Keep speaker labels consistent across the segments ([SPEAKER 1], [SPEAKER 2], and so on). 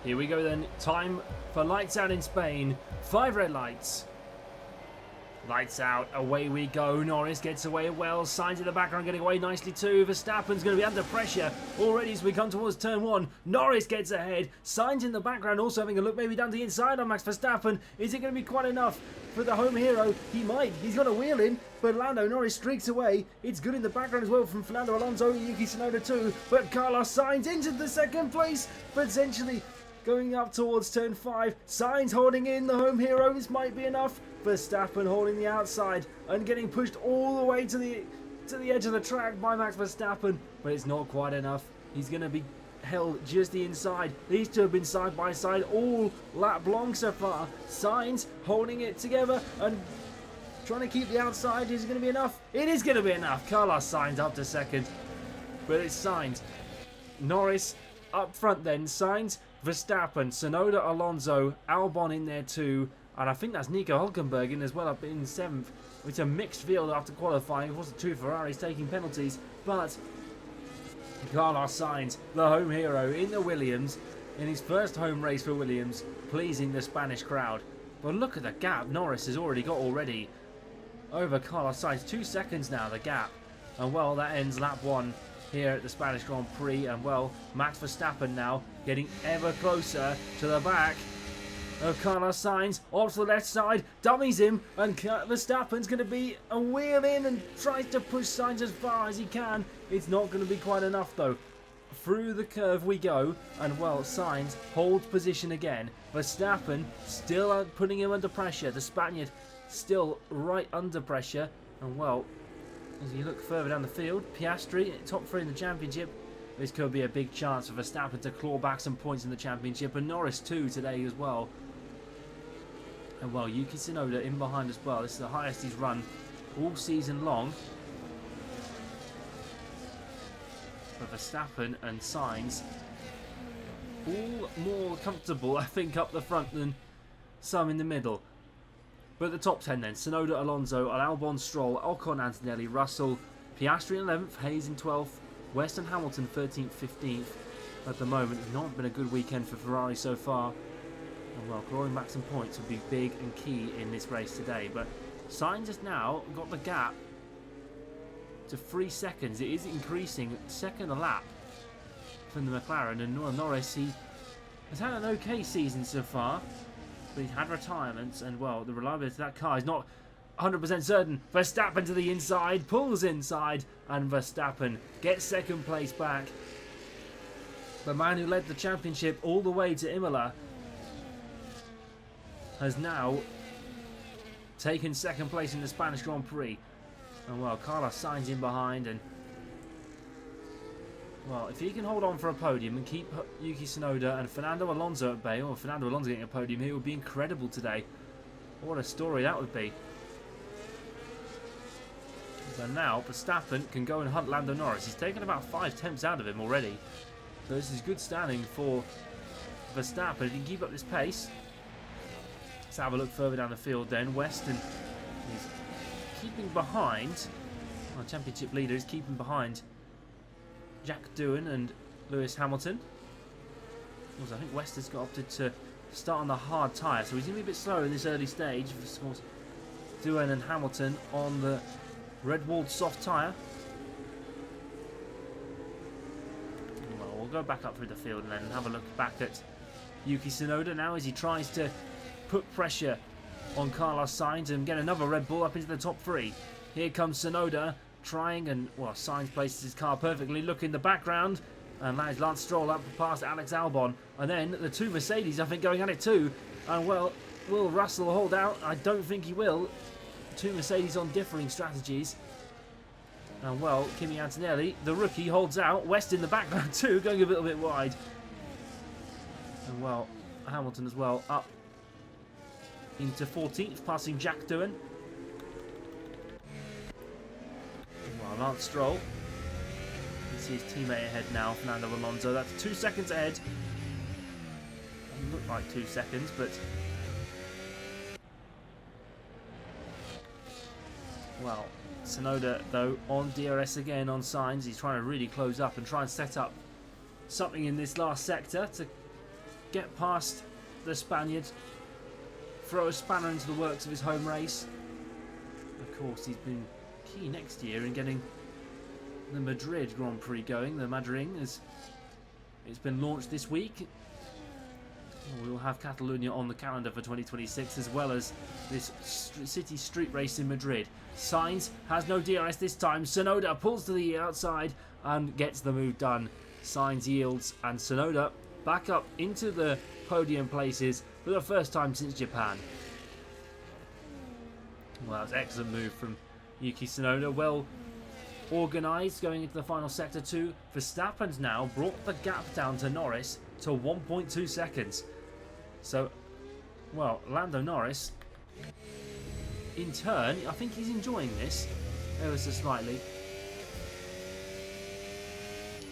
[SPEAKER 1] Here we go then. Time for lights out in Spain. 5 red lights. Lights out, away we go. Norris gets away well. Sainz in the background getting away nicely too. Verstappen's going to be under pressure already as we come towards turn 1. Norris gets ahead. Sainz in the background also having a look maybe down the inside on Max Verstappen. Is it going to be quite enough for the home hero? He might. He's got a wheel in, but Lando Norris streaks away. It's good in the background as well from Fernando Alonso and Yuki Tsunoda too. But Carlos Sainz into the second place, potentially going up towards turn 5. Sainz holding in the home hero. This might be enough. Verstappen holding the outside and getting pushed all the way to the edge of the track by Max Verstappen, but it's not quite enough. He's going to be held just the inside. These two have been side by side all lap long so far. Sainz holding it together and trying to keep the outside. Is it going to be enough? It is going to be enough. Carlos Sainz up to second, but it's Sainz. Norris up front then. Sainz, Verstappen, Tsunoda, Alonso, Albon in there too. And I think that's Nico Hülkenberg in as well up in 7th. It's a mixed field after qualifying. Of course, the 2 Ferraris taking penalties. But Carlos Sainz, the home hero in the Williams, in his first home race for Williams, pleasing the Spanish crowd. But look at the gap Norris has already got over Carlos Sainz. 2 seconds now, the gap. And well, that ends lap 1 here at the Spanish Grand Prix. And well, Max Verstappen now getting ever closer to the back of Carlos Sainz, off to the left side, dummies him, and Verstappen's going to be a wheel in and tries to push Sainz as far as he can. It's not going to be quite enough though. Through the curve we go, and well, Sainz holds position again. Verstappen still putting him under pressure. The Spaniard still right under pressure, and well, as you look further down the field, Piastri, top 3 in the championship. This could be a big chance for Verstappen to claw back some points in the championship, and Norris too today as well. And well, Yuki Tsunoda in behind as well. This is the highest he's run all season long. But Verstappen and Sainz all more comfortable, I think, up the front than some in the middle. But the top 10 then: Tsunoda, Alonso, Albon, Stroll, Ocon, Antonelli, Russell, Piastri in 11th, Hayes in 12th, West and Hamilton 13th, 15th. At the moment, it's not been a good weekend for Ferrari so far. And well, clawing back some points would be big and key in this race today. But Sainz has now got the gap to 3 seconds. It is increasing second a lap from the McLaren. And Norris, he has had an okay season so far, but he's had retirements. And well, the reliability of that car is not 100% certain. Verstappen to the inside, pulls inside, and Verstappen gets second place back. The man who led the championship all the way to Imola has now taken second place in the Spanish Grand Prix. And well, Carlos Sainz in behind, and well, if he can hold on for a podium and keep Yuki Tsunoda and Fernando Alonso at bay, or Fernando Alonso getting a podium here, would be incredible today. What a story that would be. So now Verstappen can go and hunt Lando Norris. He's taken about 5 attempts out of him already. So this is good standing for Verstappen. If he can keep up this pace. Let's have a look further down the field then. Weston is keeping behind. Our championship leader is keeping behind Jack Doohan and Lewis Hamilton. Also, I think Weston's got opted to start on the hard tyre, so he's going to be a bit slower in this early stage. Of course, Doohan and Hamilton on the red-walled soft tyre. Well, we'll go back up through the field and then have a look back at Yuki Tsunoda now as he tries to put pressure on Carlos Sainz and get another Red Bull up into the top 3. Here comes Tsunoda trying, and well, Sainz places his car perfectly. Look in the background, and that is Lance Stroll up past Alex Albon, and then the 2 Mercedes I think going at it too. And well, will Russell hold out? I don't think he will. 2 Mercedes on differing strategies. And well, Kimi Antonelli, the rookie, holds out. West in the background too, going a little bit wide. And well, Hamilton as well up into 14th, passing Jack Doohan. Well, Lance Stroll. You see his teammate ahead now, Fernando Alonso. That's 2 seconds ahead. Doesn't look like 2 seconds, but well, Tsunoda though on DRS again on Sainz. He's trying to really close up and try and set up something in this last sector to get past the Spaniard, throw a spanner into the works of his home race. Of course, he's been key next year in getting the Madrid Grand Prix going. The Madrid it's been launched this week. We'll have Catalonia on the calendar for 2026, as well as this city street race in Madrid. Sainz has no DRS this time. Tsunoda pulls to the outside and gets the move done. Sainz yields, and Tsunoda back up into the podium places for the first time since Japan. Well, that was an excellent move from Yuki Tsunoda. Well organised going into the final sector too. Verstappen's now brought the gap down to Norris to 1.2 seconds. So, well, Lando Norris, in turn, I think he's enjoying this ever so slightly.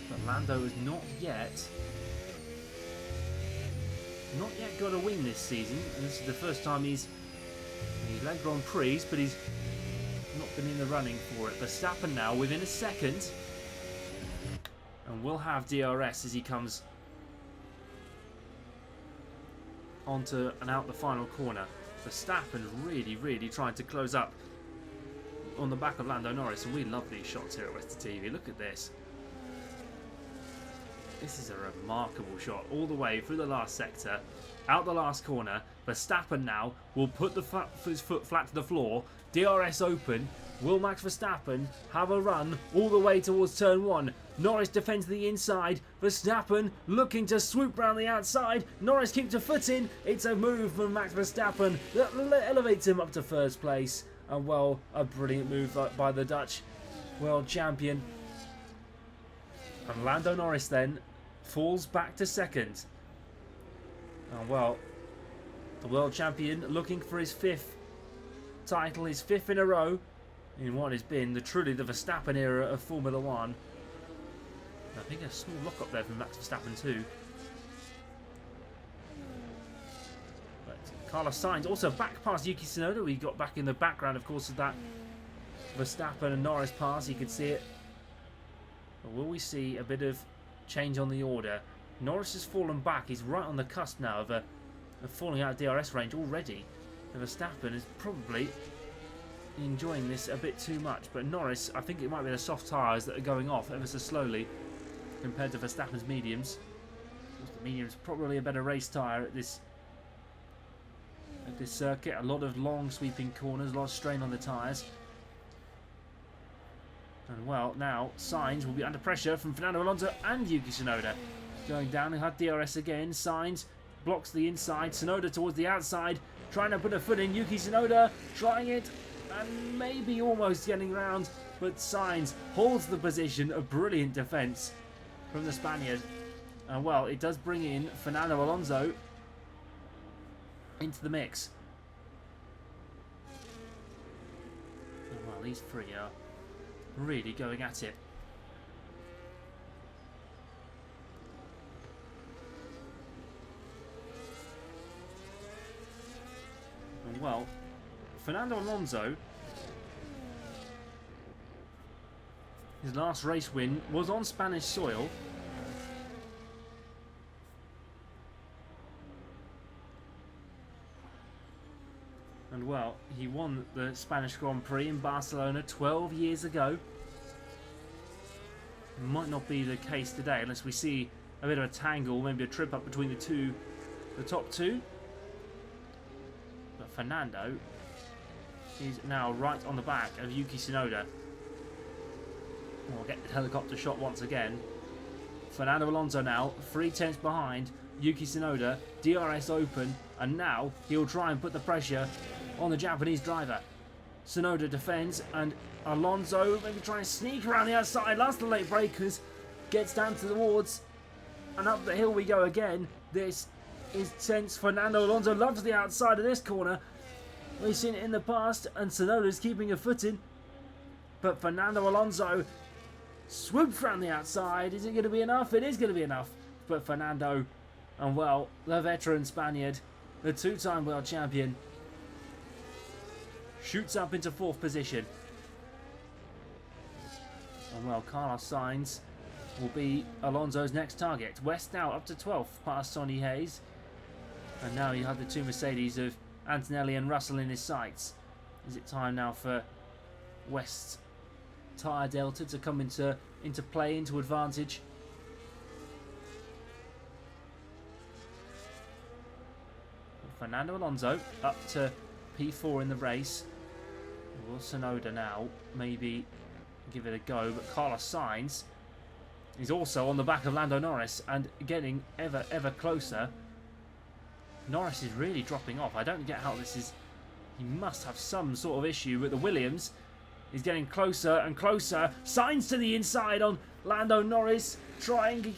[SPEAKER 1] But Lando has not yet got a win this season. And this is the first time he's led Grand Prix, but he's not been in the running for it. Verstappen now within a second, and will have DRS as he comes onto and out the final corner. Verstappen really trying to close up on the back of Lando Norris, and we love these shots here at Westie TV. Look at this. This is a remarkable shot all the way through the last sector, out the last corner. Verstappen now will put his foot flat to the floor. DRS open. Will Max Verstappen have a run all the way towards turn 1? Norris defends the inside. Verstappen looking to swoop round the outside. Norris keeps a foot in. It's a move from Max Verstappen that elevates him up to first place. And well, a brilliant move by the Dutch world champion. And Lando Norris then falls back to second. And well, the world champion looking for his 5th title, his 5th in a row in what has been truly the Verstappen era of Formula 1. I think a small lock up there from Max Verstappen too. But Carlos Sainz also back past Yuki Tsunoda. We got back in the background, of course, of that Verstappen and Norris pass. You could see it. But will we see a bit of change on the order? Norris has fallen back. He's right on the cusp now of falling out of DRS range already. And Verstappen is probably enjoying this a bit too much. But Norris, I think it might be the soft tyres that are going off ever so slowly compared to Verstappen's mediums. The medium's probably a better race tyre at this circuit. A lot of long sweeping corners, a lot of strain on the tyres. And well, now Sainz will be under pressure from Fernando Alonso and Yuki Tsunoda. Going down and had DRS again. Sainz blocks the inside. Tsunoda towards the outside, trying to put a foot in. Yuki Tsunoda trying it and maybe almost getting round, but Sainz holds the position. A brilliant defence from the Spaniard. And well, it does bring in Fernando Alonso into the mix. And well, these three are really going at it. And well, Fernando Alonso, his last race win was on Spanish soil. And well, he won the Spanish Grand Prix in Barcelona 12 years ago. It might not be the case today unless we see a bit of a tangle, maybe a trip up between the top two. But Fernando is now right on the back of Yuki Tsunoda. We'll get the helicopter shot once again. Fernando Alonso now 3/10 behind Yuki Tsunoda, DRS open, and now he'll try and put the pressure on the Japanese driver. Tsunoda defends, and Alonso maybe trying to sneak around the outside. Last of the late breakers, gets down towards, and up the hill we go again. This is tense. Fernando Alonso loves the outside of this corner. We've seen it in the past, and Tsunoda's keeping a foot in. But Fernando Alonso swoops around the outside. Is it going to be enough? It is going to be enough. But Fernando, and well, the veteran Spaniard, the two-time world champion, shoots up into 4th position. And well, Carlos Sainz will be Alonso's next target. West now up to 12th past Sonny Hayes. And now you have the two Mercedes of Antonelli and Russell in his sights. Is it time now for West tyre delta to come into play, into advantage? Fernando Alonso up to P4 in the race. Will Tsunoda now maybe give it a go, but Carlos Sainz is also on the back of Lando Norris and getting ever closer. Norris is really dropping off. I don't get how this is. He must have some sort of issue with the Williams. He's getting closer and closer. Sainz to the inside on Lando Norris,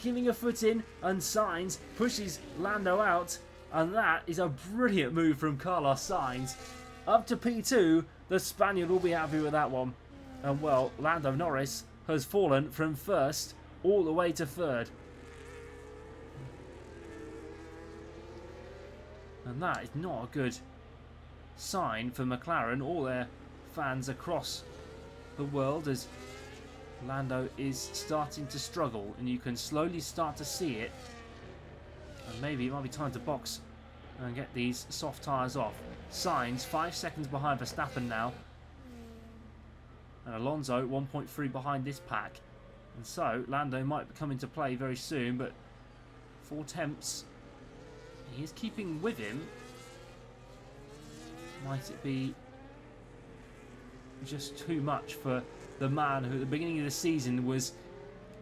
[SPEAKER 1] giving a foot in, and Sainz pushes Lando out. And that is a brilliant move from Carlos Sainz. Up to P2, the Spaniard will be happy with that one. And well, Lando Norris has fallen from first all the way to third. And that is not a good sign for McLaren or their fans across the world, as Lando is starting to struggle and you can slowly start to see it. And maybe it might be time to box and get these soft tyres off. Sainz 5 seconds behind Verstappen now. And Alonso 1.3 behind this pack. And so Lando might come into play very soon, but 4 tenths. He is keeping with him. Might it be just too much for the man who at the beginning of the season was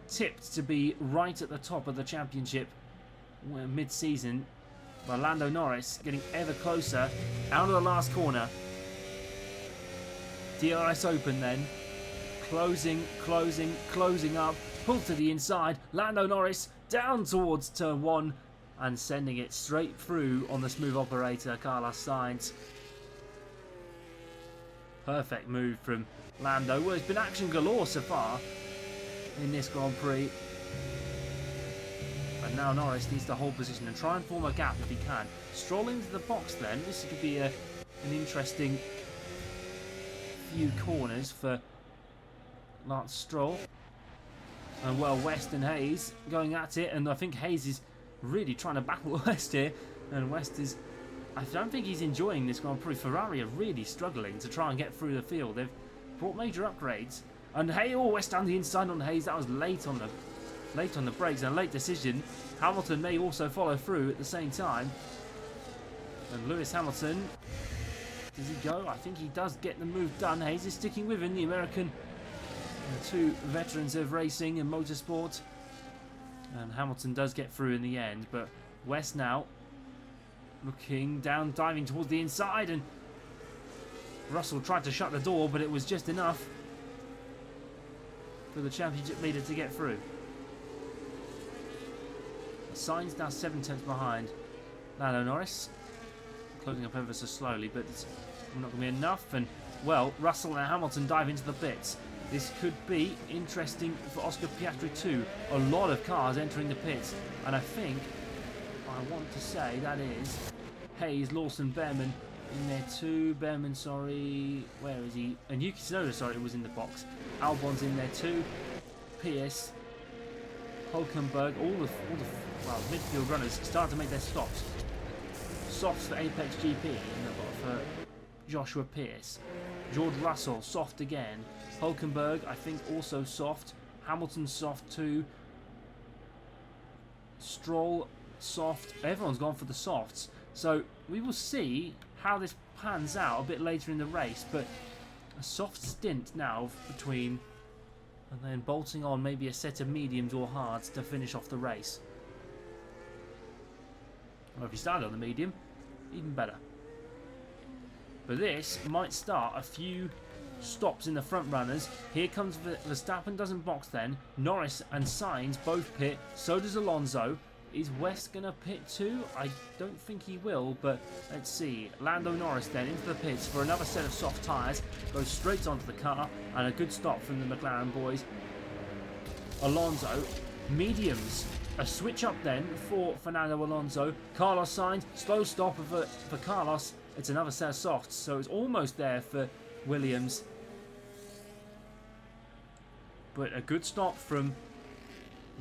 [SPEAKER 1] tipped to be right at the top of the championship mid-season? But Lando Norris getting ever closer out of the last corner. DRS open then. Closing up. Pulled to the inside. Lando Norris down towards turn 1 and sending it straight through on the smooth operator, Carlos Sainz. Perfect move from Lando. Well, it's been action galore so far in this Grand Prix. And now Norris needs to hold position and try and form a gap if he can. Stroll into the box then. This could be an interesting few corners for Lance Stroll. And well, West and Hayes going at it. And I think Hayes is really trying to battle West here. And West is... I don't think he's enjoying this Grand Prix. Ferrari are really struggling to try and get through the field. They've brought major upgrades. And West down the inside on Hayes. That was late on the brakes and a late decision. Hamilton may also follow through at the same time. And Lewis Hamilton, does he go? I think he does get the move done. Hayes is sticking with him, the American. The two veterans of racing and motorsport. And Hamilton does get through in the end. But West now looking down, diving towards the inside. And Russell tried to shut the door, but it was just enough for the championship leader to get through. Sainz now 7 tenths behind Lando Norris. Closing up ever so slowly, but it's not going to be enough. And, well, Russell and Hamilton dive into the pits. This could be interesting for Oscar Piastri too. A lot of cars entering the pits. And I think, I want to say, that is Hayes, Lawson, Behrman in there too. Behrman, sorry, where is he? And Yuki Tsunoda, sorry, was in the box. Albon's in there too. Pierce, Hulkenberg, all the midfield runners start to make their stops. Softs for APX GP in the for Joshua Pierce. George Russell, soft again. Hulkenberg, I think, also soft. Hamilton, soft too. Stroll, soft. Everyone's gone for the softs. So we will see how this pans out a bit later in the race. But a soft stint now between, and then bolting on maybe a set of mediums or hards to finish off the race. Or if you started on the medium, even better. But this might start a few stops in the front runners. Here comes Verstappen, doesn't box then. Norris and Sainz both pit. So does Alonso. Is West going to pit too? I don't think he will, but let's see. Lando Norris then into the pits for another set of soft tyres. Goes straight onto the car, and a good stop from the McLaren boys. Alonso, mediums. A switch up then for Fernando Alonso. Carlos Sainz, slow stop for Carlos. It's another set of softs, so it's almost there for Williams. But a good stop from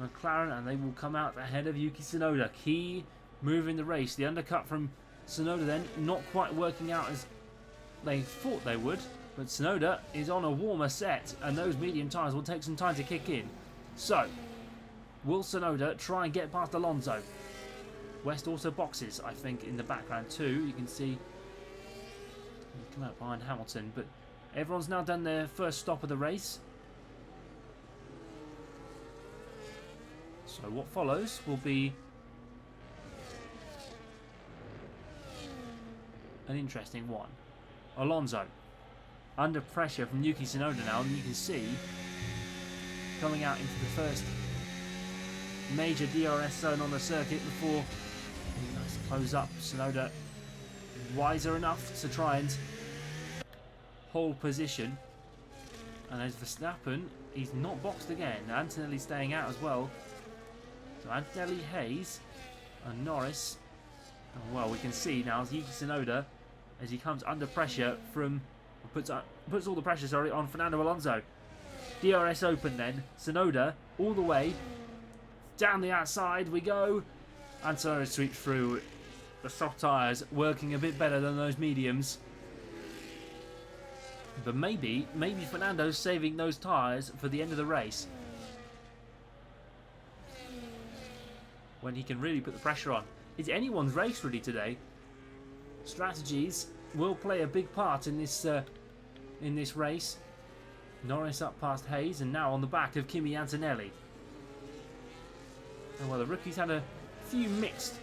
[SPEAKER 1] McLaren, and they will come out ahead of Yuki Tsunoda. Key move in the race. The undercut from Tsunoda then not quite working out as they thought they would, but Tsunoda is on a warmer set, and those medium tyres will take some time to kick in. So, will Tsunoda try and get past Alonso? West also boxes, I think, in the background too. You can see he's come out behind Hamilton, but everyone's now done their first stop of the race. So what follows will be an interesting one. Alonso under pressure from Yuki Tsunoda now, and you can see coming out into the first major DRS zone on the circuit before nice close up. Tsunoda wiser enough to try and hold position, and as Verstappen, he's not boxed again. Antonelli staying out as well. So Antonelli, Hayes and Norris, and well, we can see now Yuki Tsunoda as he comes under pressure from puts all the pressure on Fernando Alonso. DRS open then. Tsunoda all the way down the outside we go. And Tsunoda sweeps through. The soft tyres working a bit better than those mediums. But maybe Fernando's saving those tyres for the end of the race, when he can really put the pressure on. It's anyone's race really today. Strategies will play a big part in this race. Norris up past Hayes, and now on the back of Kimi Antonelli. And well, the rookies had a few mixed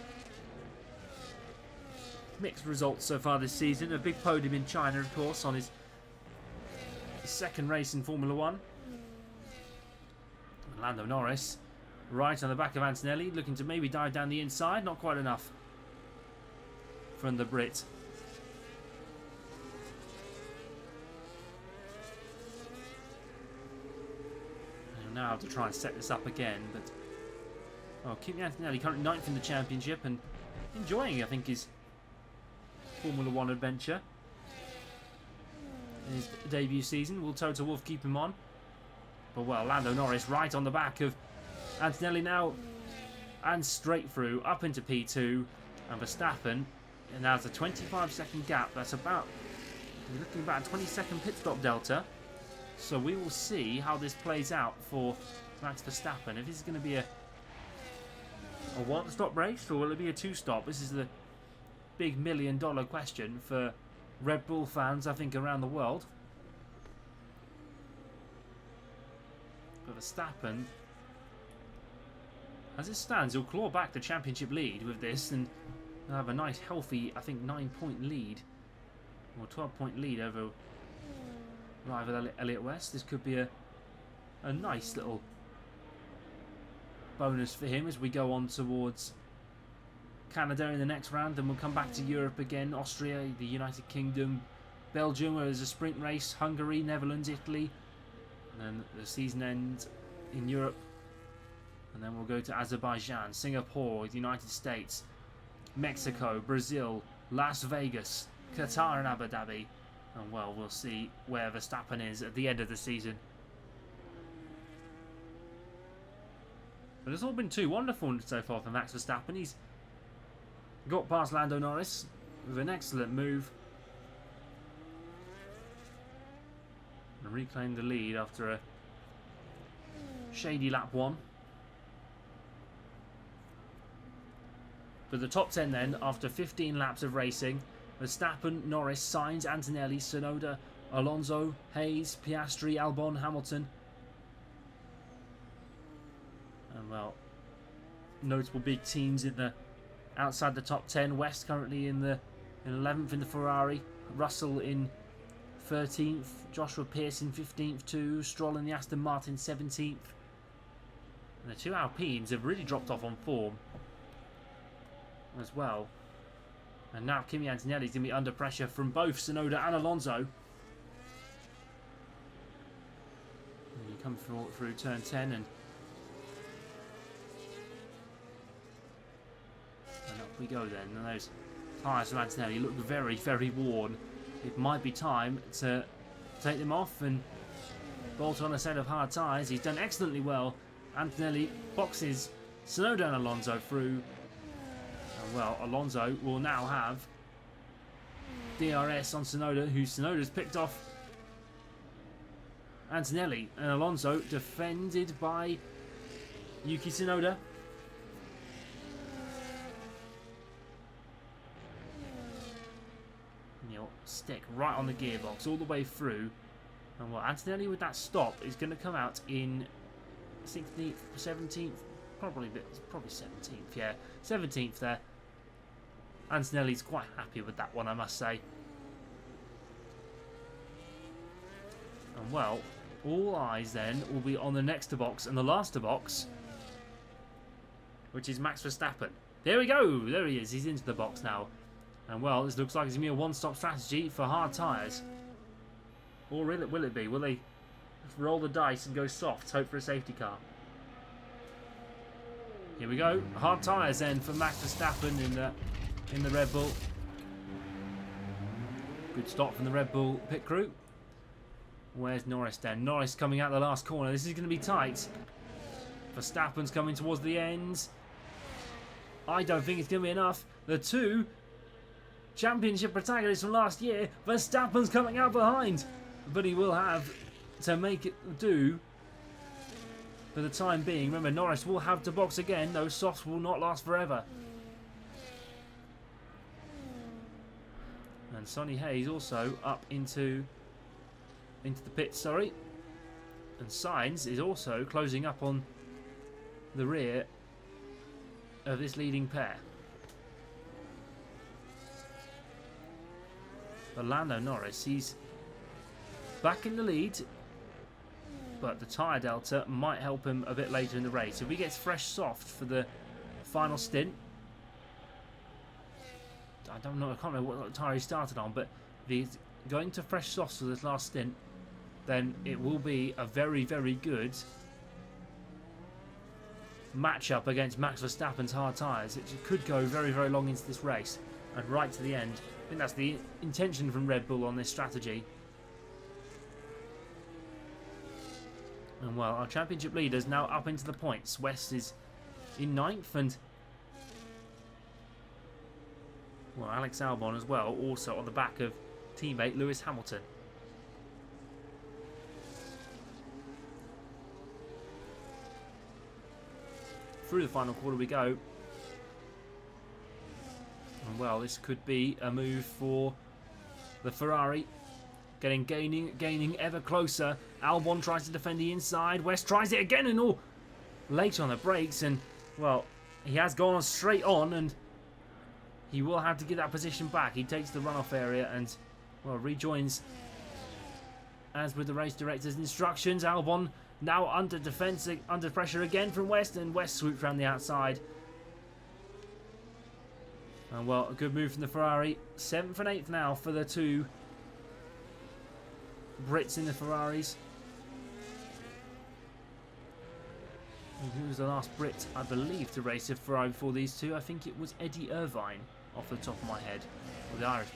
[SPEAKER 1] results so far this season. A big podium in China, of course, on his second race in Formula 1. Lando Norris right on the back of Antonelli, looking to maybe dive down the inside. Not quite enough from the Brit. And now have to try and set this up again, but Kimi Antonelli currently 9th in the championship and enjoying, I think, his Formula 1 adventure in his debut season. Will Toto Wolff keep him on? But well, Lando Norris right on the back of Antonelli now, and straight through up into P2, and Verstappen, and now it's a 25-second gap. That's about, we're looking about a 20-second pit stop delta. So we will see how this plays out for Max Verstappen. If this is going to be a one-stop race, or will it be a two-stop? This is the big $1 million question for Red Bull fans, I think, around the world. But Verstappen, as it stands, he'll claw back the championship lead with this, and he'll have a nice, healthy, I think, 9-point lead, or 12-point lead over rival Elliott West. This could be a nice little bonus for him as we go on towards Canada in the next round. Then we'll come back to Europe again. Austria, the United Kingdom, Belgium, where there's a sprint race, Hungary, Netherlands, Italy, and then the season ends in Europe. And then we'll go to Azerbaijan, Singapore, the United States, Mexico, Brazil, Las Vegas, Qatar and Abu Dhabi. And well, we'll see where Verstappen is at the end of the season. But it's all been too wonderful so far for Max Verstappen. He's got past Lando Norris with an excellent move and reclaimed the lead after a shady lap 1. For the top 10 then, after 15 laps of racing, Verstappen, Norris, Sainz, Antonelli, Tsunoda, Alonso, Hayes, Piastri, Albon, Hamilton. And well, notable big teams in the outside the top 10. West currently in 11th in the Ferrari, Russell in 13th, Joshua Pierce in 15th too, Stroll in the Aston Martin 17th. And the two Alpines have really dropped off on form as well. And now Kimi Antonelli is going to be under pressure from both Tsunoda and Alonso. And you come through turn 10 and up we go then. And those tyres from Antonelli look very, very worn. It might be time to take them off and bolt on a set of hard tyres. He's done excellently well Antonelli boxes Tsunoda and Alonso through. And well, Alonso will now have DRS on Tsunoda, who Tsunoda's picked off Antonelli, and Alonso defended by Yuki Tsunoda. He'll stick right on the gearbox all the way through. And well, Antonelli with that stop is going to come out in 16th, 17th, probably 17th, yeah, 17th there. Antonelli's quite happy with that one, I must say. And well, all eyes then will be on the next box and the last box, which is Max Verstappen. There we go, there he is, he's into the box now. And well, this looks like it's going to be a one-stop strategy for hard tyres. Or will it be? Will they roll the dice and go soft, hope for a safety car? Here we go, hard tyres then for Max Verstappen in the Red Bull. Good stop from the Red Bull pit crew. Where's Norris then? Norris coming out the last corner. This is going to be tight. Verstappen's coming towards the end. I don't think it's going to be enough. The two championship protagonists from last year. Verstappen's coming out behind. But he will have to make it do for the time being. Remember, Norris will have to box again. Those softs will not last forever. And Sonny Hayes also up into the pit, sorry. And Sainz is also closing up on the rear of this leading pair. But Lando Norris, he's back in the lead, but the tyre delta might help him a bit later in the race. If he gets fresh soft for the final stint, I don't know, I can't remember what tyre he started on, but if he's going to fresh softs for this last stint, then it will be a very, very good matchup against Max Verstappen's hard tyres. It could go very, very long into this race and right to the end. I think that's the intention from Red Bull on this strategy. And well, our championship leaders now up into the points. West is in 9th, and well, Alex Albon as well, also on the back of teammate Lewis Hamilton. Through the final quarter we go. And well, this could be a move for the Ferrari. Gaining ever closer. Albon tries to defend the inside. West tries it again, and all late on the brakes. And well, he has gone straight on, and he will have to get that position back. He takes the runoff area and well rejoins as with the race director's instructions. Albon now under defense, under pressure again from West, and West swoops around the outside. And well, a good move from the Ferrari. 7th and 8th now for the two Brits in the Ferraris. And who was the last Brit, I believe, to race a Ferrari before these two? I think it was Eddie Irvine, off the top of my head. Or the Irish.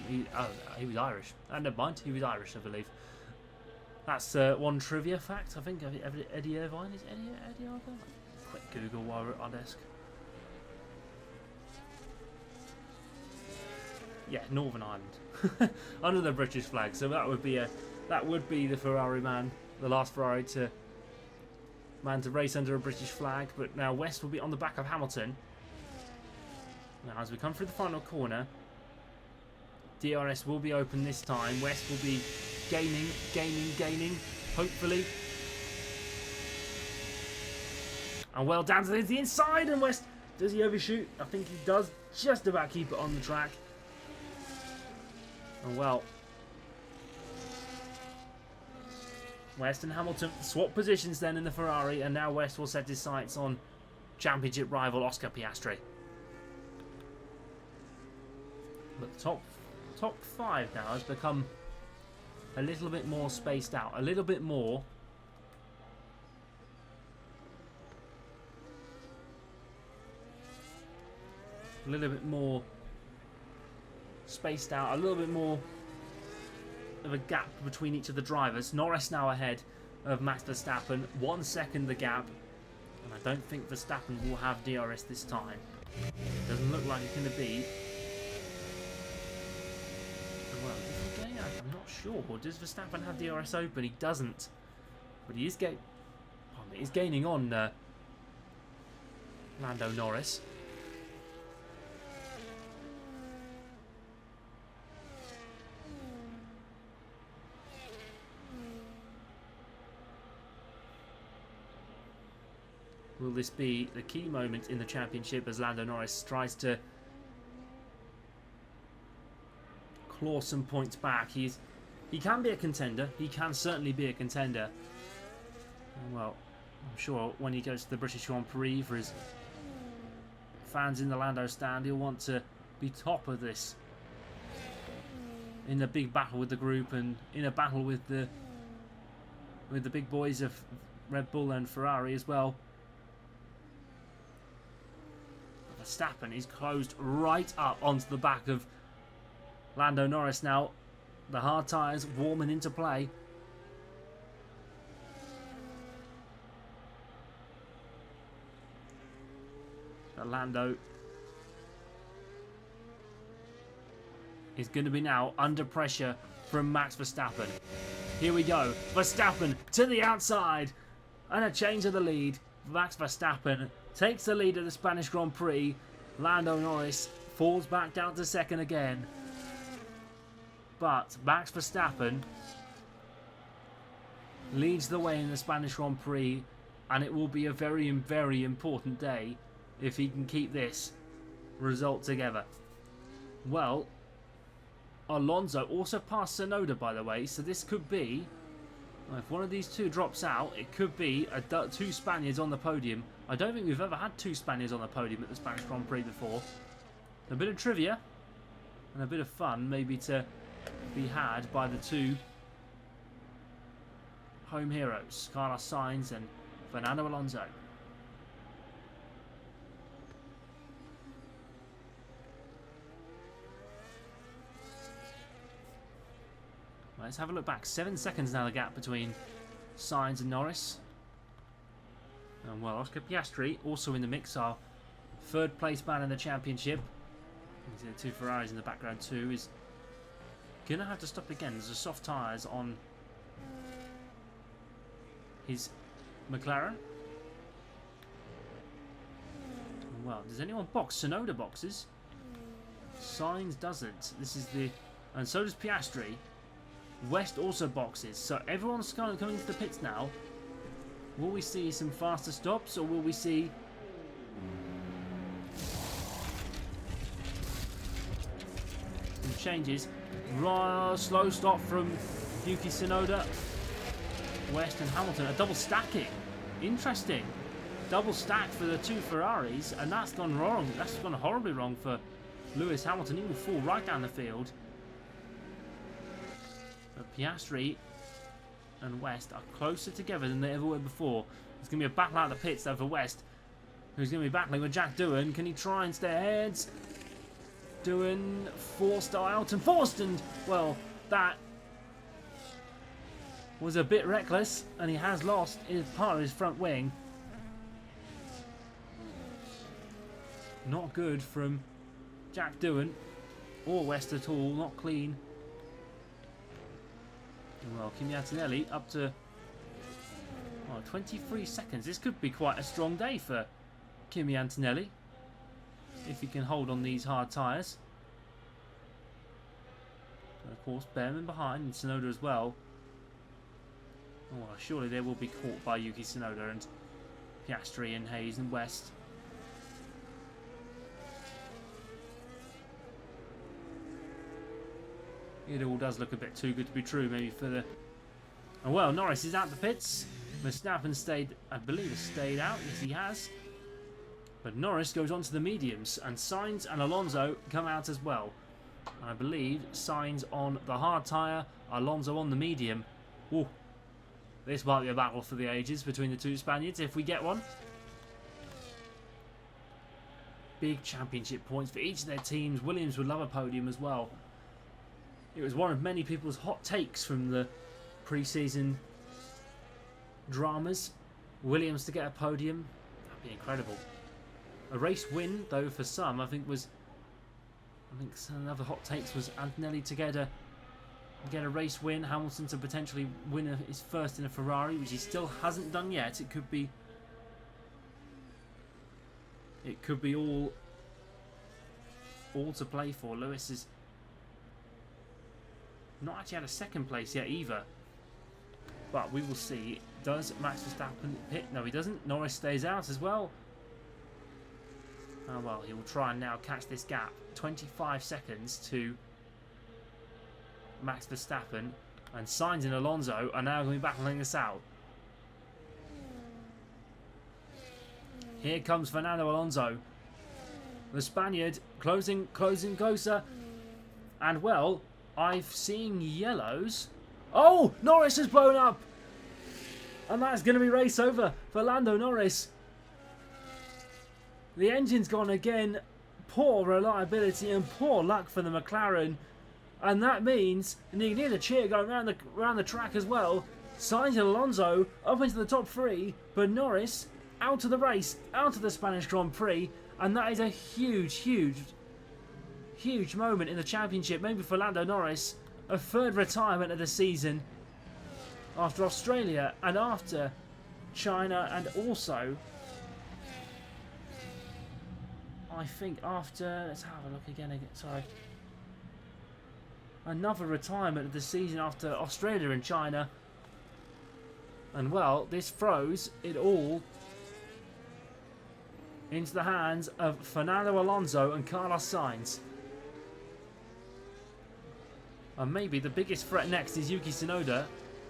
[SPEAKER 1] He was Irish. Never mind, he was Irish, I believe. That's one trivia fact. I think Eddie Irvine. Is Eddie Irvine? Quick Google while we're at our desk. Yeah, Northern Ireland, under the British flag. So that would be the Ferrari man, the last Ferrari to race under a British flag. But now West will be on the back of Hamilton. Now as we come through the final corner, DRS will be open this time. West will be gaining, hopefully. And well, down to the inside, and West, does he overshoot? I think he does just about keep it on the track. And well, West and Hamilton swap positions then in the Ferrari, and now West will set his sights on championship rival Oscar Piastri. But the top 5 now has become a little bit more spaced out, a little bit more spaced out, a little bit more of a gap between each of the drivers. Norris now ahead of Max Verstappen, 1 second the gap. And I don't think Verstappen will have DRS this time. Doesn't look like it's going to be. Well, is he going out? I'm not sure. Does Verstappen have DRS open? He doesn't. But he is gaining on Lando Norris. Will this be the key moment in the championship as Lando Norris tries to claw some points back? He can be a contender. He can certainly be a contender. Well, I'm sure when he goes to the British Grand Prix for his fans in the Lando stand, he'll want to be top of this in a big battle with the group and in a battle with the big boys of Red Bull and Ferrari as well. Verstappen is closed right up onto the back of Lando Norris now. The hard tyres warming into play. But Lando is going to be now under pressure from Max Verstappen. Here we go. Verstappen to the outside. And a change of the lead. Max Verstappen takes the lead of the Spanish Grand Prix. Lando Norris falls back down to second again. But Max Verstappen leads the way in the Spanish Grand Prix, and it will be a very, very important day if he can keep this result together. Well, Alonso also passed Tsunoda, by the way, so this could be, if one of these two drops out, it could be two Spaniards on the podium. I don't think we've ever had two Spaniards on the podium at the Spanish Grand Prix before. A bit of trivia and a bit of fun maybe to be had by the two home heroes, Carlos Sainz and Fernando Alonso. Let's have a look back. 7 seconds now the gap between Sainz and Norris. And well, Oscar Piastri also in the mix, our third place man in the championship. You see the two Ferraris in the background too. Is going to have to stop again. There's a soft tyres on his McLaren. Well, does anyone box? Tsunoda boxes. Sainz doesn't. This is the... And so does Piastri. West also boxes. So everyone's kind of coming to the pits now. Will we see some faster stops, or will we see... some changes? Slow stop from Yuki Tsunoda. West and Hamilton. A double stacking. Interesting. Double stack for the two Ferraris, and that's gone wrong. That's gone horribly wrong for Lewis Hamilton. He will fall right down the field. But Piastri and West are closer together than they ever were before. There's going to be a battle out of the pits though for West, who's going to be battling with Jack Doohan. Can he try and stay ahead? Doohan forced out and forced, and well, that was a bit reckless, and he has lost part of his front wing. Not good from Jack Doohan or West at all. Not clean. Well, Kimi Antonelli up to 23 seconds. This could be quite a strong day for Kimi Antonelli if he can hold on these hard tyres. And of course, Behrman behind, and Tsunoda as well. Well, surely they will be caught by Yuki Tsunoda and Piastri and Hayes and West. It all does look a bit too good to be true, maybe for the... And well, Norris is out the pits. Verstappen stayed, I believe, has stayed out. Yes, he has. But Norris goes on to the mediums, and Sainz and Alonso come out as well. And I believe Sainz on the hard tyre, Alonso on the medium. Ooh, this might be a battle for the ages between the two Spaniards, if we get one. Big championship points for each of their teams. Williams would love a podium as well. It was one of many people's hot takes from the pre-season dramas. Williams to get a podium. Be incredible. A race win, though, for some, I think some other hot takes was Antonelli to get a race win, Hamilton to potentially win his first in a Ferrari, which he still hasn't done yet. It could be all to play for. Lewis is not actually had a second place yet either. But we will see. Does Max Verstappen pit? No, he doesn't. Norris stays out as well. Oh well, he will try and now catch this gap. 25 seconds to Max Verstappen. And Sainz and Alonso are now going to be battling this out. Here comes Fernando Alonso. The Spaniard closing closer. And well, I've seen yellows. Oh, Norris has blown up. And that's going to be race over for Lando Norris. The engine's gone again. Poor reliability and poor luck for the McLaren. And that means, and you can hear the cheer going around the track as well. Sainz and Alonso up into the top three. But Norris out of the race, out of the Spanish Grand Prix. And that is a huge moment in the championship. Maybe for Lando Norris. A third retirement of the season. After Australia and after China, and also I think after, let's have a look again, sorry, another retirement of the season after Australia and China. And well, this throws it all into the hands of Fernando Alonso and Carlos Sainz. And maybe the biggest threat next is Yuki Tsunoda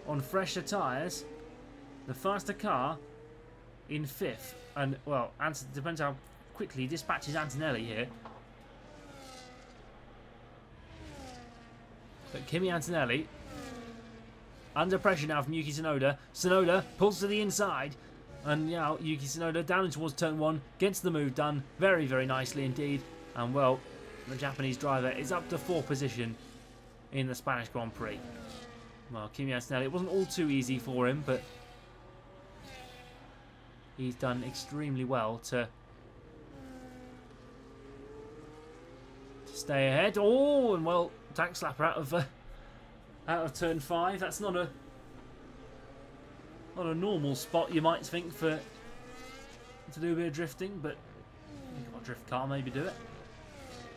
[SPEAKER 1] on fresher tyres. The faster car in 5th. And, well, depends how quickly he dispatches Antonelli here. But Kimi Antonelli under pressure now from Yuki Tsunoda. Tsunoda pulls to the inside. And now Yuki Tsunoda down towards turn 1. Gets the move done very, very nicely indeed. And, well, the Japanese driver is up to 4th position in the Spanish Grand Prix. Well, Kimi Antonelli, it wasn't all too easy for him, but he's done extremely well to stay ahead. Oh, and well, tank slapper out of turn 5. That's not a normal spot, you might think, to do a bit of drifting, but you've got a drift car, maybe do it.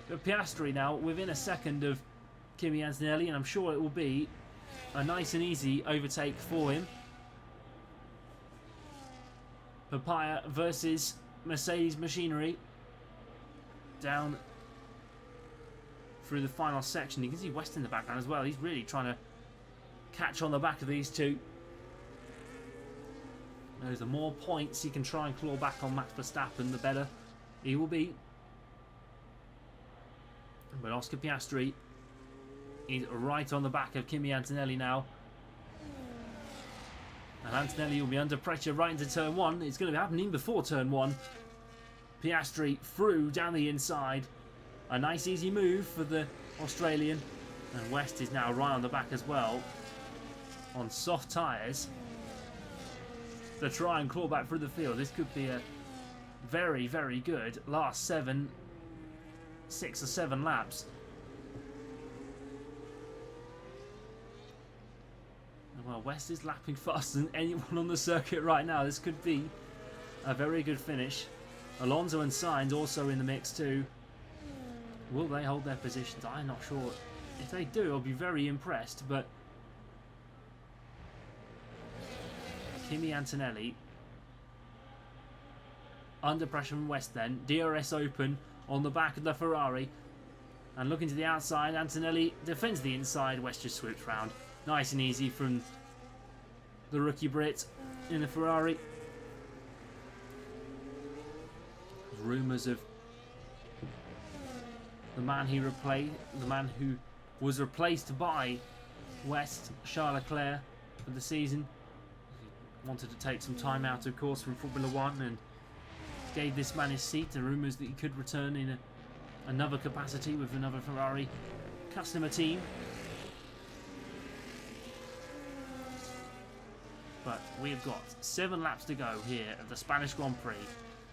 [SPEAKER 1] But Piastri now within a second of Kimi Antonelli, and I'm sure it will be a nice and easy overtake for him. Papaya versus Mercedes machinery down through the final section. You can see Westie in the background as well. He's really trying to catch on the back of these two. The more points he can try and claw back on Max Verstappen, the better he will be. But Oscar Piastri is right on the back of Kimi Antonelli now. And Antonelli will be under pressure right into turn 1. It's going to be happening before turn 1. Piastri through down the inside. A nice easy move for the Australian. And West is now right on the back as well. On soft tyres. To try and claw back through the field. This could be a very, very good last 6 or 7 laps. Well, West is lapping faster than anyone on the circuit right now. This could be a very good finish. Alonso and Sainz also in the mix too. Will they hold their positions? I'm not sure. If they do, I'll be very impressed. But Kimi Antonelli under pressure from West then. DRS open on the back of the Ferrari. And looking to the outside, Antonelli defends the inside. West just swoops round. Nice and easy from the rookie Brit in the Ferrari. Rumours of the man who was replaced by West, Charles Leclerc, for the season. He wanted to take some time out, of course, from Formula 1 and gave this man his seat. The rumours that he could return in another capacity with another Ferrari customer team. But we've got 7 laps to go here at the Spanish Grand Prix.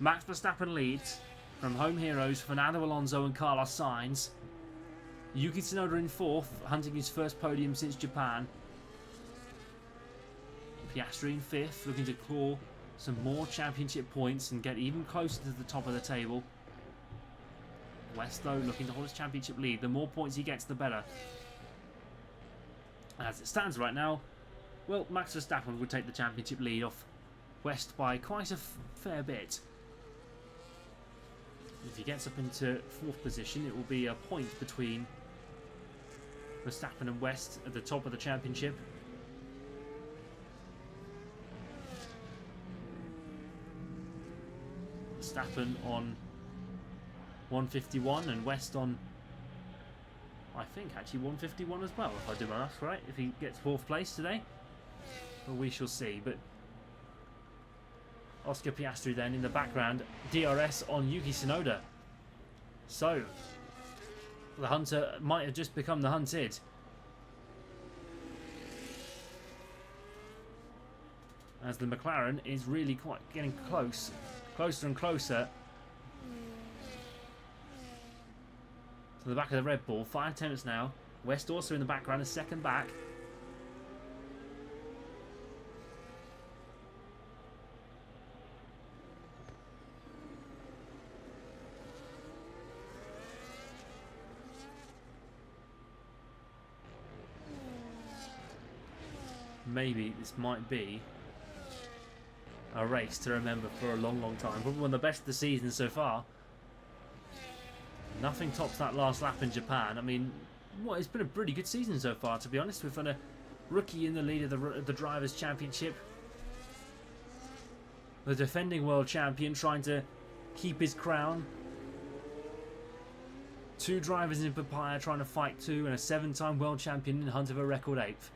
[SPEAKER 1] Max Verstappen leads from home heroes Fernando Alonso and Carlos Sainz. Yuki Tsunoda in 4th, hunting his first podium since Japan. Piastri in 5th, looking to claw some more championship points and get even closer to the top of the table. West, though, looking to hold his championship lead. The more points he gets, the better. As it stands right now, well, Max Verstappen would take the championship lead off West by quite a fair bit. If he gets up into 4th position, it will be a point between Verstappen and West at the top of the championship. Verstappen on 151 and West on, I think, actually 151 as well, if I do my maths right, if he gets 4th place today. Well, we shall see. But Oscar Piastri then in the background, DRS on Yuki Tsunoda. So the hunter might have just become the hunted. As the McLaren is really quite getting closer and closer to the back of the Red Bull. 5 attempts now. West also in the background, a second back. Maybe this might be a race to remember for a long, long time. Probably one of the best of the season so far. Nothing tops that last lap in Japan. I mean, well, it's been a pretty good season so far, to be honest. We've had a rookie in the lead of the Drivers' Championship. The defending world champion trying to keep his crown. 2 drivers in Papaya trying to fight 2, and a 7-time world champion in hunt of a record 8th.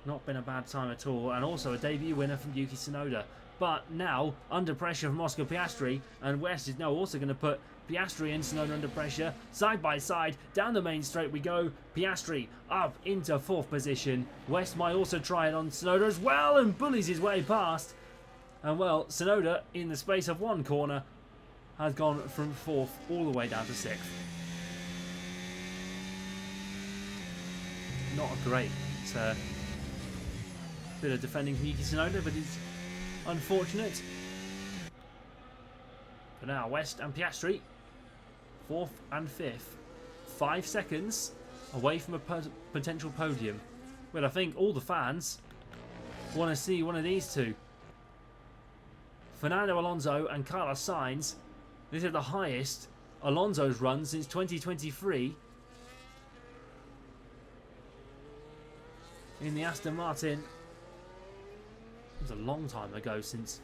[SPEAKER 1] Not been a bad time at all, and also a debut winner from Yuki Tsunoda. But now, under pressure from Oscar Piastri, and West is now also going to put Piastri and Tsunoda under pressure. Side by side, down the main straight we go. Piastri up into 4th position. West might also try it on Tsunoda as well, and bullies his way past. And well, Tsunoda, in the space of 1 corner, has gone from 4th all the way down to 6th. Not a great bit of defending from Yuki Tsunoda, but it's unfortunate. For now, West and Piastri, 4th and 5th. 5 seconds away from a potential podium. Well, I think all the fans want to see one of these two. Fernando Alonso and Carlos Sainz. This is the highest Alonso's run since 2023. In the Aston Martin. It was a long time ago since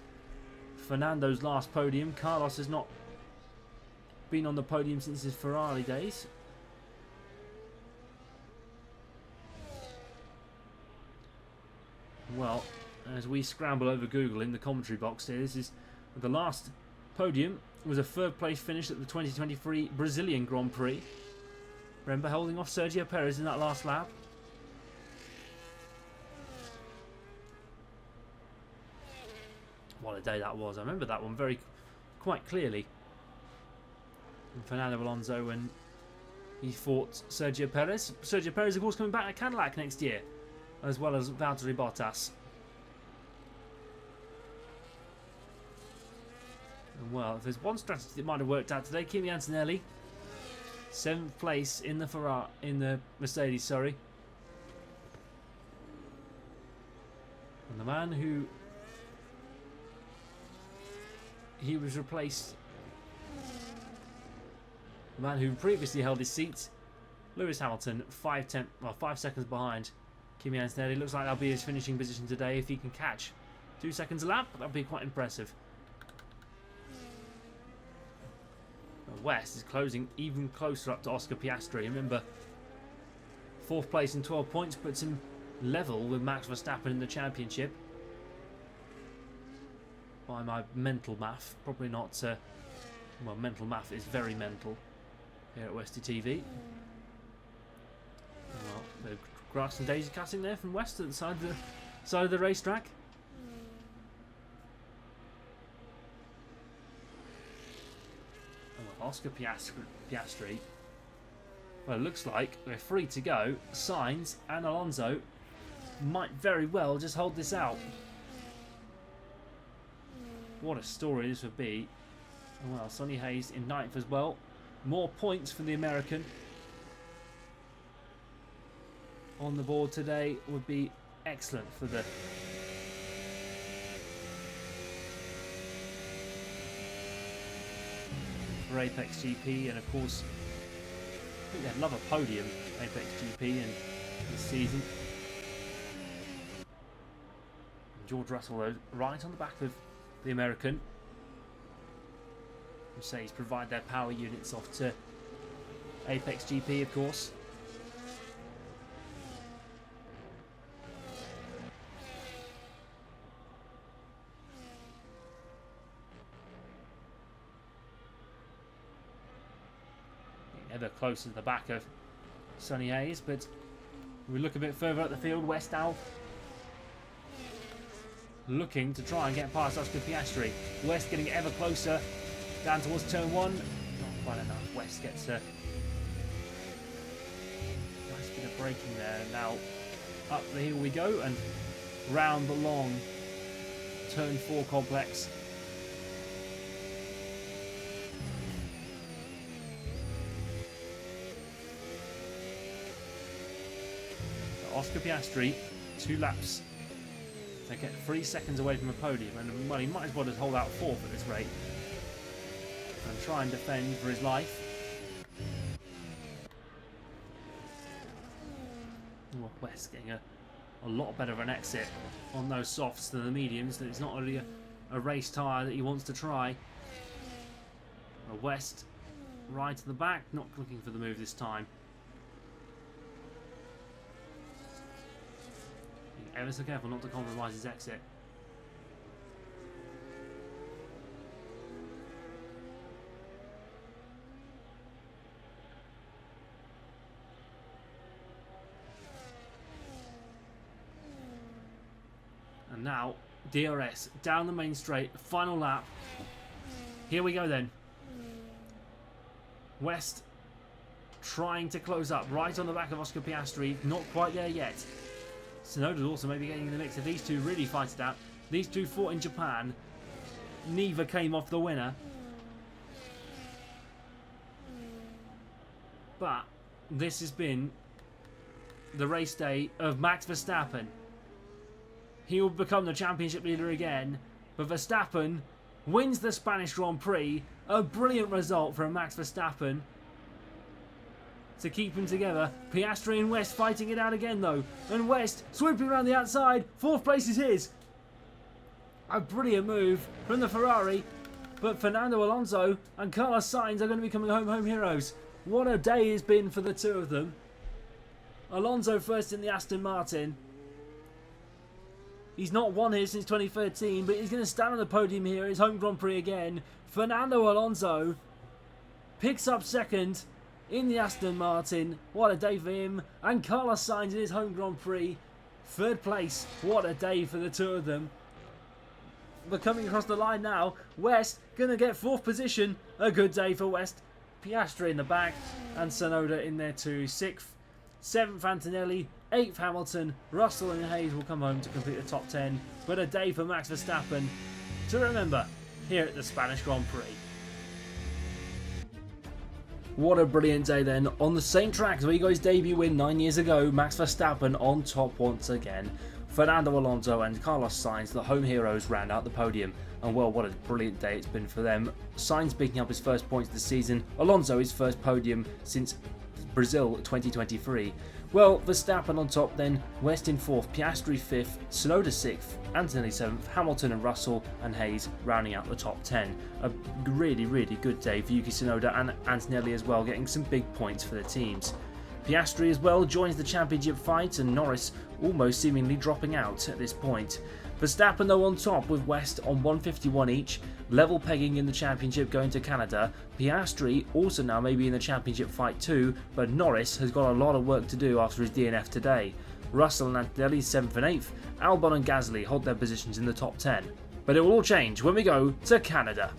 [SPEAKER 1] Fernando's last podium. Carlos has not been on the podium since his Ferrari days. Well, as we scramble over Google in the commentary box here, this is the last podium. Was a 3rd place finish at the 2023 Brazilian Grand Prix. Remember holding off Sergio Perez in that last lap. What a day that was. I remember that one quite clearly. And Fernando Alonso when he fought Sergio Perez. Sergio Perez, of course, coming back to Cadillac next year, as well as Valtteri Bottas. And well, if there's one strategy that might have worked out today, Kimi Antonelli, 7th place in the Mercedes, sorry. And the man who he was replaced. The man who previously held his seat, Lewis Hamilton, 5 seconds behind Kimi Antonelli. Looks like that'll be his finishing position today if he can catch 2 seconds a lap. That'll be quite impressive. West is closing even closer up to Oscar Piastri. Remember, 4th place in 12 points puts him level with Max Verstappen in the championship. By my mental math, probably not. Well, mental math is very mental here at Westie TV. Well, the grass and daisy cutting there from West at the side of the racetrack. Oscar Piastri. Well, it looks like we're free to go. Sainz and Alonso might very well just hold this out. What a story this would be. Well, Sonny Hayes in 9th as well. More points for the American on the board today would be excellent for the Apex GP, and of course I think they'd love a podium Apex GP in this season. And George Russell though, right on the back of the American. Mercedes provide their power units off to Apex GP, of course. Ever closer to the back of Sonny Hayes, but we look a bit further up the field. West now looking to try and get past Oscar Piastri. West getting ever closer down towards turn 1. Not quite enough. West gets a nice bit of braking there. Now up the hill we go and round the long turn 4 complex. Oscar Piastri, 2 laps to get 3 seconds away from a podium, and well, he might as well just hold out 4th at this rate and try and defend for his life. Well, West getting a lot better of an exit on those softs than the mediums. That it's not really a race tyre that he wants to try. Well, West right to the back, not looking for the move this time. Ever so careful not to compromise his exit. And now DRS down the main straight, final lap. Here we go then. West trying to close up right on the back of Oscar Piastri, not quite there yet. Tsunoda's also maybe getting in the mix. If these two really fight it out, these two fought in Japan, neither came off the winner. But this has been the race day of Max Verstappen. He will become the championship leader again, but Verstappen wins the Spanish Grand Prix. A brilliant result from Max Verstappen to keep him together. Piastri and West fighting it out again though, and West swooping around the outside. 4th place is his. A brilliant move from the Ferrari, but Fernando Alonso and Carlos Sainz are going to be coming home heroes. What a day it's been for the two of them. Alonso first in the Aston Martin. He's not won here since 2013, but he's going to stand on the podium here, his home Grand Prix again. Fernando Alonso picks up 2nd in the Aston Martin. What a day for him. And Carlos Sainz in his home Grand Prix, 3rd place. What a day for the two of them. But coming across the line now, West going to get 4th position. A good day for West. Piastri in the back and Tsunoda in there too. 6th, 7th Antonelli, 8th Hamilton. Russell and Hayes will come home to complete the top 10. But a day for Max Verstappen to remember here at the Spanish Grand Prix. What a brilliant day then on the same track where he got his debut win 9 years ago. Max Verstappen on top once again. Fernando Alonso and Carlos Sainz, the home heroes, round out the podium. And well, what a brilliant day it's been for them. Sainz picking up his first points of the season. Alonso his first podium since Brazil 2023. Well, Verstappen on top then, West in 4th, Piastri 5th, Tsunoda 6th, Antonelli 7th, Hamilton and Russell and Hayes rounding out the top 10. A really, really good day for Yuki Tsunoda and Antonelli as well, getting some big points for their teams. Piastri as well joins the championship fight, and Norris almost seemingly dropping out at this point. Verstappen though on top with West on 151 each, level pegging in the championship going to Canada. Piastri also now maybe in the championship fight too, but Norris has got a lot of work to do after his DNF today. Russell and Antonelli 7th and 8th, Albon and Gasly hold their positions in the top 10. But it will all change when we go to Canada.